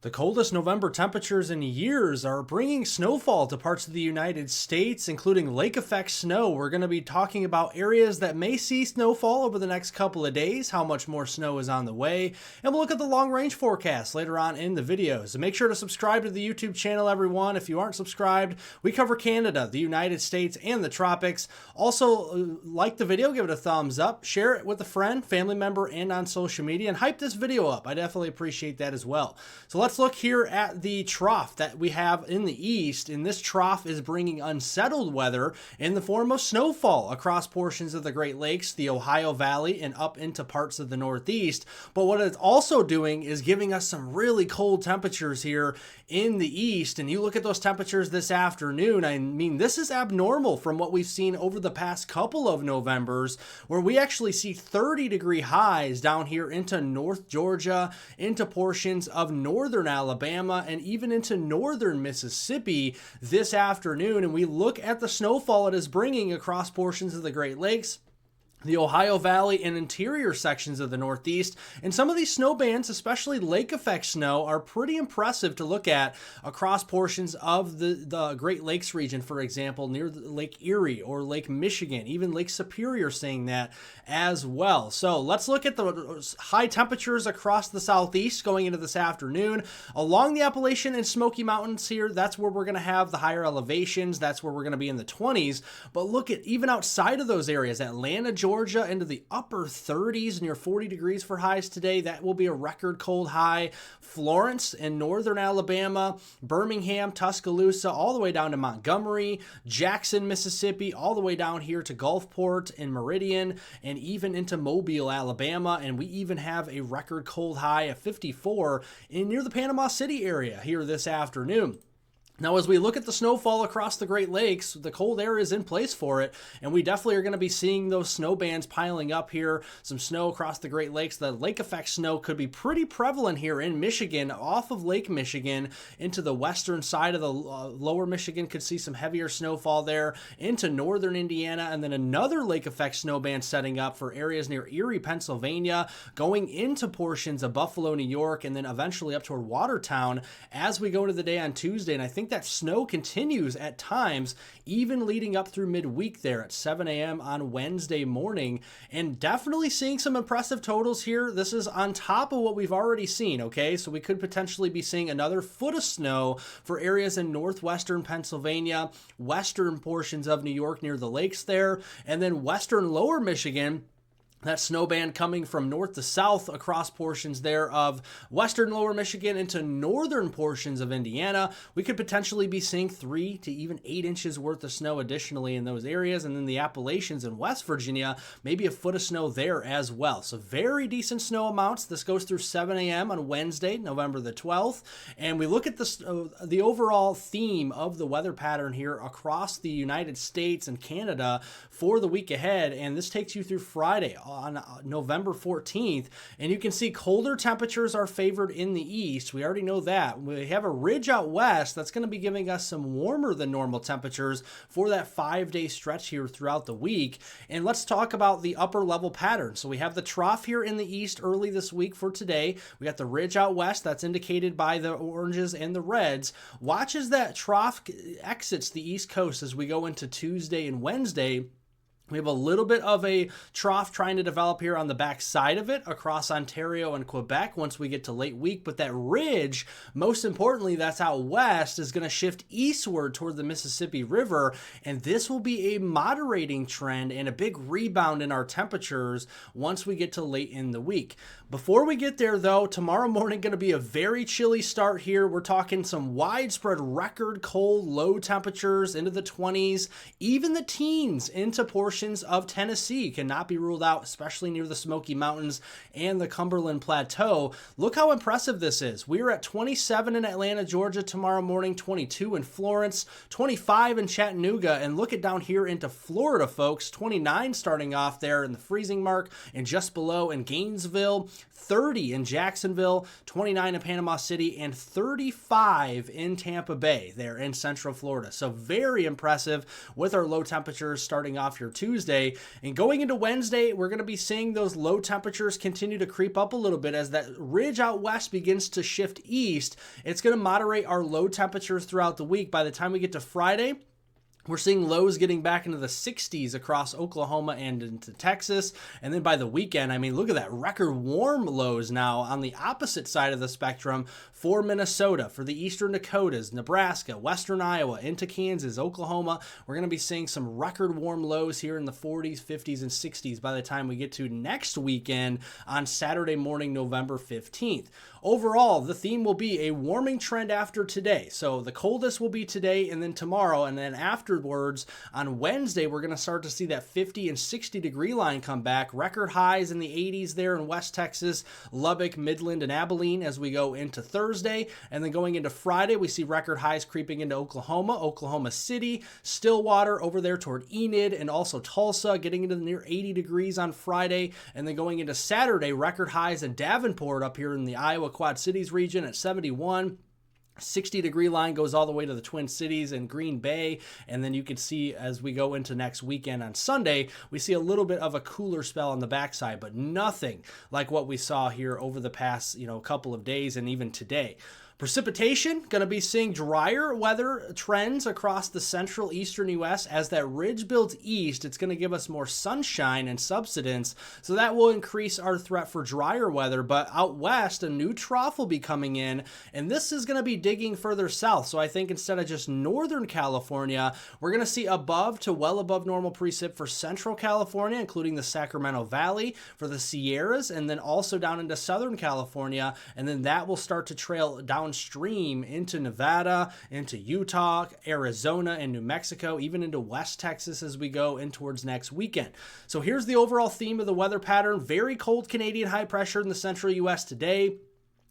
The coldest November temperatures in years are bringing snowfall to parts of the United States, including lake effect snow. We're going to be talking about areas that may see snowfall over the next couple of days, how much more snow is on the way, and we'll look at the long range forecast later on in the videos. And make sure to subscribe to the YouTube channel, everyone. If you aren't subscribed, we cover Canada, the United States, and the tropics. Also, like the video, give it a thumbs up, share it with a friend, family member, and on social media, and hype this video up. I definitely appreciate that as well. So let's look here at the trough that we have in the east, and this trough is bringing unsettled weather in the form of snowfall across portions of the Great Lakes, the Ohio Valley, and up into parts of the Northeast. But what it's also doing is giving us some really cold temperatures here in the east, and you look at those temperatures this afternoon, I mean, this is abnormal from what we've seen over the past couple of Novembers, where we actually see 30-degree highs down here into North Georgia, into portions of northern Alabama, and even into northern Mississippi this afternoon. And we look at the snowfall it is bringing across portions of the Great Lakes, the Ohio Valley, and interior sections of the Northeast. And some of these snow bands, especially lake effect snow, are pretty impressive to look at across portions of the Great Lakes region, for example, near Lake Erie or Lake Michigan, even Lake Superior seeing that as well. So let's look at the high temperatures across the Southeast going into this afternoon. Along the Appalachian and Smoky Mountains here, that's where we're going to have the higher elevations. That's where we're going to be in the 20s. But look at even outside of those areas, Atlanta, Georgia into the upper 30s, near 40 degrees for highs today. That will be a record cold high. Florence in northern Alabama, Birmingham, Tuscaloosa, all the way down to Montgomery, Jackson, Mississippi, all the way down here to Gulfport and Meridian, and even into Mobile, Alabama. And we even have a record cold high of 54 in near the Panama City area here this afternoon. Now, as we look at the snowfall across the Great Lakes, the cold air is in place for it, and we definitely are going to be seeing those snow bands piling up here. Some snow across the Great Lakes. The lake effect snow could be pretty prevalent here in Michigan, off of Lake Michigan, into the western side of the lower Michigan. Could see some heavier snowfall there, into northern Indiana, and then another lake effect snow band setting up for areas near Erie, Pennsylvania, going into portions of Buffalo, New York, and then eventually up toward Watertown as we go into the day on Tuesday. And I think that snow continues at times, even leading up through midweek there at 7 a.m. on Wednesday morning, and definitely seeing some impressive totals here. This is on top of what we've already seen, okay? So we could potentially be seeing another foot of snow for areas in northwestern Pennsylvania, western portions of New York near the lakes there, and then western lower Michigan. That snow band coming from north to south across portions there of western lower Michigan into northern portions of Indiana. We could potentially be seeing 3 to even 8 inches worth of snow additionally in those areas. And then the Appalachians in West Virginia, maybe a foot of snow there as well. So very decent snow amounts. This goes through 7 a.m. on Wednesday, November the 12th. And we look at the overall theme of the weather pattern here across the United States and Canada for the week ahead. And this takes you through Friday, on November 14th, and you can see colder temperatures are favored in the east. We already know that. We have a ridge out west that's going to be giving us some warmer than normal temperatures for that 5-day stretch here throughout the week. And let's talk about the upper level pattern. So we have the trough here in the east early this week for today. We got the ridge out west that's indicated by the oranges and the reds. Watch as that trough exits the east coast as we go into Tuesday and Wednesday. We have a little bit of a trough trying to develop here on the back side of it across Ontario and Quebec once we get to late week. But that ridge, most importantly, that's out west, is going to shift eastward toward the Mississippi River. And this will be a moderating trend and a big rebound in our temperatures once we get to late in the week. Before we get there, though, tomorrow morning going to be a very chilly start here. We're talking some widespread record cold low temperatures into the 20s, even the teens into portions of Tennessee cannot be ruled out, especially near the Smoky Mountains and the Cumberland Plateau. Look how impressive this is. We are at 27 in Atlanta, Georgia tomorrow morning, 22 in Florence, 25 in Chattanooga, and look at down here into Florida, folks, 29 starting off there in the freezing mark, and just below in Gainesville, 30 in Jacksonville, 29 in Panama City, and 35 in Tampa Bay there in Central Florida. So very impressive with our low temperatures starting off here Tuesday. Tuesday. And going into Wednesday, we're going to be seeing those low temperatures continue to creep up a little bit as that ridge out west begins to shift east. It's going to moderate our low temperatures throughout the week. By the time we get to Friday, we're seeing lows getting back into the 60s across Oklahoma and into Texas. And then by the weekend, I mean, look at that, record warm lows now on the opposite side of the spectrum for Minnesota, for the eastern Dakotas, Nebraska, western Iowa, into Kansas, Oklahoma. We're going to be seeing some record warm lows here in the 40s, 50s, and 60s by the time we get to next weekend on Saturday morning, November 15th. Overall, the theme will be a warming trend after today. So the coldest will be today and then tomorrow, and then afterwards on Wednesday, we're going to start to see that 50 and 60 degree line come back. Record highs in the 80s there in West Texas, Lubbock, Midland, and Abilene as we go into Thursday. And then going into Friday, we see record highs creeping into Oklahoma, Oklahoma City, Stillwater over there toward Enid, and also Tulsa, getting into the near 80 degrees on Friday. And then going into Saturday, record highs in Davenport up here in the Iowa Quad Cities region at 71. 60 degree line goes all the way to the Twin Cities and Green Bay. And then you can see as we go into next weekend on Sunday, we see a little bit of a cooler spell on the backside, but nothing like what we saw here over the past, couple of days and even today. Precipitation, going to be seeing drier weather trends across the central eastern U.S. As that ridge builds east, it's going to give us more sunshine and subsidence, so that will increase our threat for drier weather. But out west, a new trough will be coming in, and this is going to be digging further south. So I think instead of just northern California, we're going to see above to well above normal precip for central California, including the Sacramento Valley, for the Sierras, and then also down into southern California, and then that will start to trail downstream into Nevada, into Utah, Arizona, and New Mexico, even into West Texas as we go in towards next weekend. So here's the overall theme of the weather pattern. Very cold Canadian high pressure in the central U.S. today.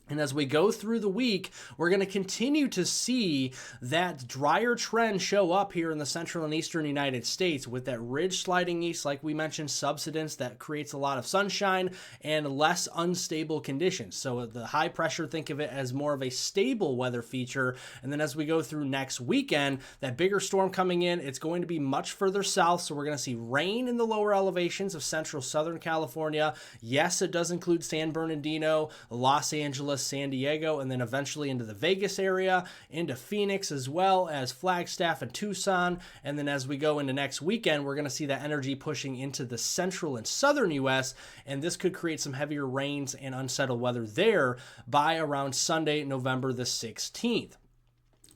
And as we go through the week, we're going to continue to see that drier trend show up here in the central and eastern United States with that ridge sliding east, like we mentioned, subsidence that creates a lot of sunshine and less unstable conditions. So the high pressure, think of it as more of a stable weather feature. And then as we go through next weekend, that bigger storm coming in, it's going to be much further south. So we're going to see rain in the lower elevations of central Southern California. Yes, it does include San Bernardino, Los Angeles, San Diego, and then eventually into the Vegas area, into Phoenix, as well as Flagstaff and Tucson. And then as we go into next weekend, we're going to see that energy pushing into the central and southern U.S., and this could create some heavier rains and unsettled weather there by around Sunday, November the 16th.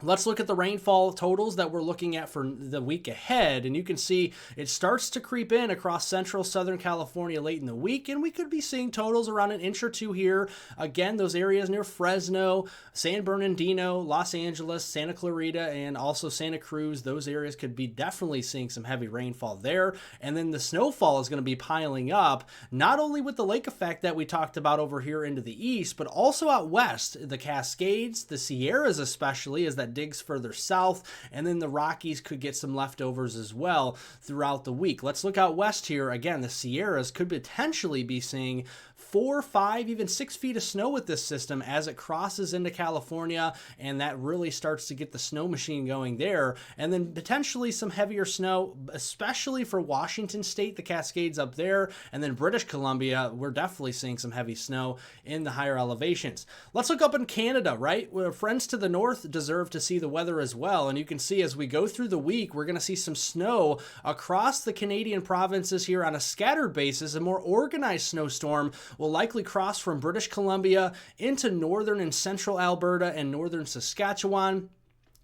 Let's look at the rainfall totals that we're looking at for the week ahead, and you can see it starts to creep in across central Southern California late in the week, and we could be seeing totals around an inch or two here. Again, those areas near Fresno, San Bernardino, Los Angeles, Santa Clarita, and also Santa Cruz, those areas could be definitely seeing some heavy rainfall there. And then the snowfall is going to be piling up, not only with the lake effect that we talked about over here into the east, but also out west, the Cascades, the Sierras especially, as that digs further south, and then the Rockies could get some leftovers as well throughout the week. Let's look out west here. Again, the Sierras could potentially be seeing 4, 5, even 6 feet of snow with this system as it crosses into California, and that really starts to get the snow machine going there. And then potentially some heavier snow, especially for Washington State, the Cascades up there, and then British Columbia, we're definitely seeing some heavy snow in the higher elevations. Let's look up in Canada, right? Where friends to the north deserve to see the weather as well, and you can see as we go through the week, we're going to see some snow across the Canadian provinces here on a scattered basis. A more organized snowstorm will likely cross from British Columbia into northern and central Alberta and northern Saskatchewan,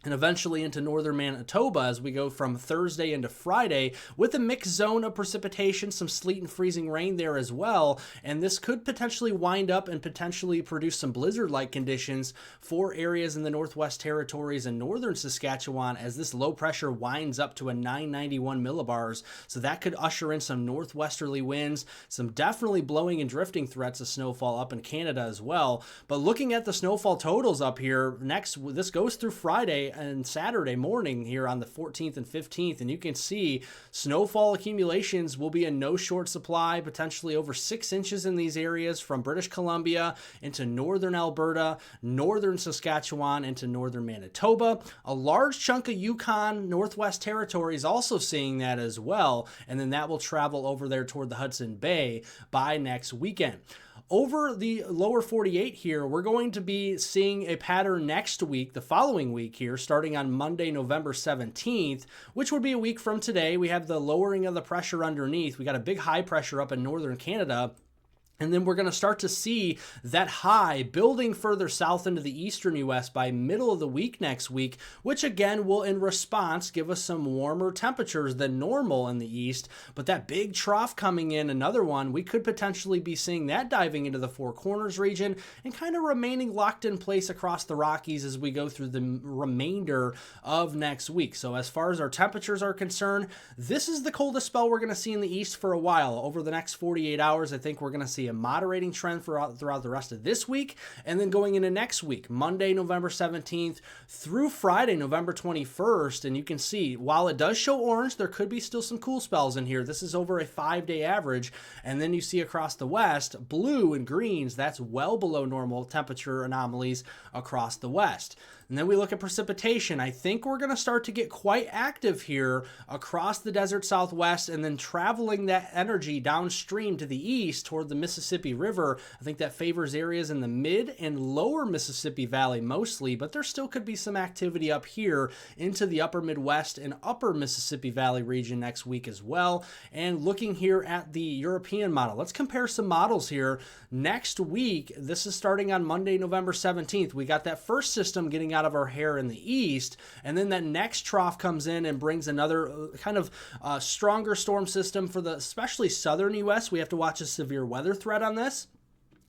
and eventually into northern Manitoba as we go from Thursday into Friday with a mixed zone of precipitation, some sleet and freezing rain there as well. And this could potentially wind up and potentially produce some blizzard-like conditions for areas in the Northwest Territories and northern Saskatchewan as this low pressure winds up to a 991 millibars. So that could usher in some northwesterly winds, some definitely blowing and drifting threats of snowfall up in Canada as well. But looking at the snowfall totals up here, this goes through Friday. and Saturday morning here on the 14th and 15th, and you can see snowfall accumulations will be in no short supply, potentially over 6 inches in these areas from British Columbia into northern Alberta, northern Saskatchewan, into northern Manitoba. A large chunk of Yukon, Northwest Territories also seeing that as well, and then that will travel over there toward the Hudson Bay by next weekend. Over the lower 48 here, we're going to be seeing a pattern next week, the following week here, starting on Monday, November 17th, which would be a week from today. We have the lowering of the pressure underneath. We got a big high pressure up in northern Canada. And then we're going to start to see that high building further south into the eastern U.S. by middle of the week next week, which again will in response give us some warmer temperatures than normal in the east. But that big trough coming in, another one, we could potentially be seeing that diving into the Four Corners region and kind of remaining locked in place across the Rockies as we go through the remainder of next week. So as far as our temperatures are concerned, this is the coldest spell we're going to see in the east for a while. Over the next 48 hours, I think we're going to see a moderating trend throughout the rest of this week, and then going into next week, Monday, November 17th through Friday, November 21st. And you can see, while it does show orange, there could be still some cool spells in here. This is over a 5-day average. And then you see across the west, blue and greens, that's well below normal temperature anomalies across the west. And then we look at precipitation. I think we're going to start to get quite active here across the desert southwest, and then traveling that energy downstream to the east toward the Mississippi River. I think that favors areas in the mid and lower Mississippi Valley mostly, but there still could be some activity up here into the upper Midwest and upper Mississippi Valley region next week as well. And looking here at the European model, let's compare some models here. Next week, this is starting on Monday, November 17th. We got that first system getting out of our hair in the east, and then that next trough comes in and brings another kind of stronger storm system for the especially southern U.S. We have to watch a severe weather threat on this,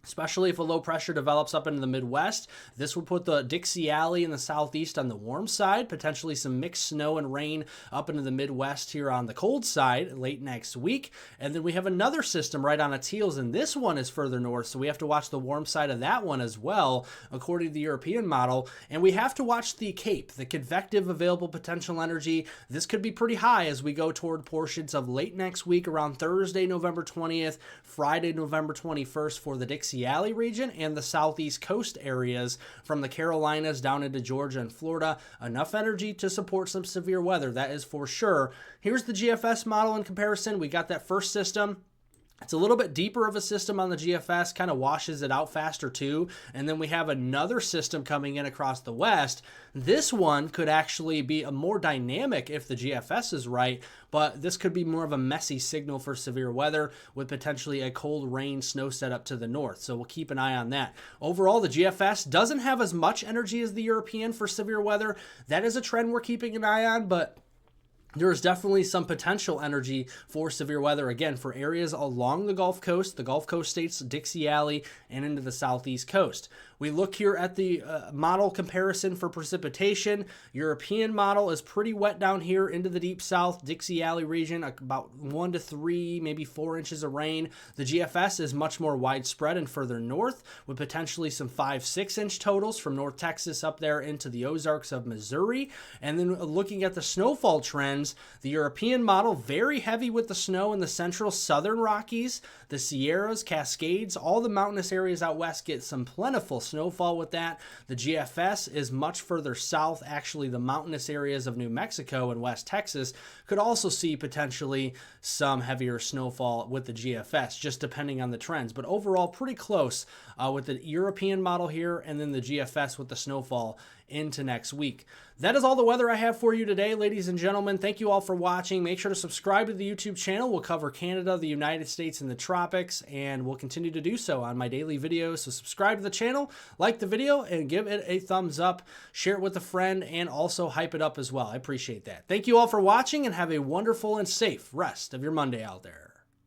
especially if a low pressure develops up into the Midwest. This would put the Dixie Alley in the southeast on the warm side, potentially some mixed snow and rain up into the Midwest here on the cold side late next week. And then we have another system right on its heels, and this one is further north, so we have to watch the warm side of that one as well, according to the European model. And we have to watch the CAPE, the convective available potential energy. This could be pretty high as we go toward portions of late next week, around Thursday, November 20th, Friday, November 21st for the Dixie Alley region and the southeast coast areas from the Carolinas down into Georgia and Florida. Enough energy to support some severe weather, that is for sure. Here's the GFS model in comparison. We got that first system. It's a little bit deeper of a system on the GFS, kind of washes it out faster too. And then we have another system coming in across the west. This one could actually be a more dynamic if the GFS is right, but this could be more of a messy signal for severe weather with potentially a cold rain snow setup to the north. So we'll keep an eye on that. Overall, the GFS doesn't have as much energy as the European for severe weather. That is a trend we're keeping an eye on, but there is definitely some potential energy for severe weather, again, for areas along the Gulf Coast states, Dixie Alley, and into the southeast coast. We look here at the model comparison for precipitation. European model is pretty wet down here into the deep south, Dixie Alley region, about 1 to 3, maybe 4 inches of rain. The GFS is much more widespread and further north, with potentially some 5-6 inch totals from North Texas up there into the Ozarks of Missouri. And then looking at the snowfall trends, the European model, very heavy with the snow in the central southern Rockies, the Sierras, Cascades, all the mountainous areas out west get some plentiful snowfall with that. The GFS is much further south. Actually, the mountainous areas of New Mexico and West Texas could also see potentially some heavier snowfall with the GFS, just depending on the trends. But overall, pretty close with the European model here and then the GFS with the snowfall into next week. That is all the weather I have for you today, ladies and gentlemen. Thank you all for watching. Make sure to subscribe to the YouTube channel. We'll cover Canada, the United States, and the tropics, and we'll continue to do so on my daily videos. So subscribe to the channel, like the video, and give it a thumbs up. Share it with a friend, and also hype it up as well. I appreciate that. Thank you all for watching, and have a wonderful and safe rest of your Monday out there.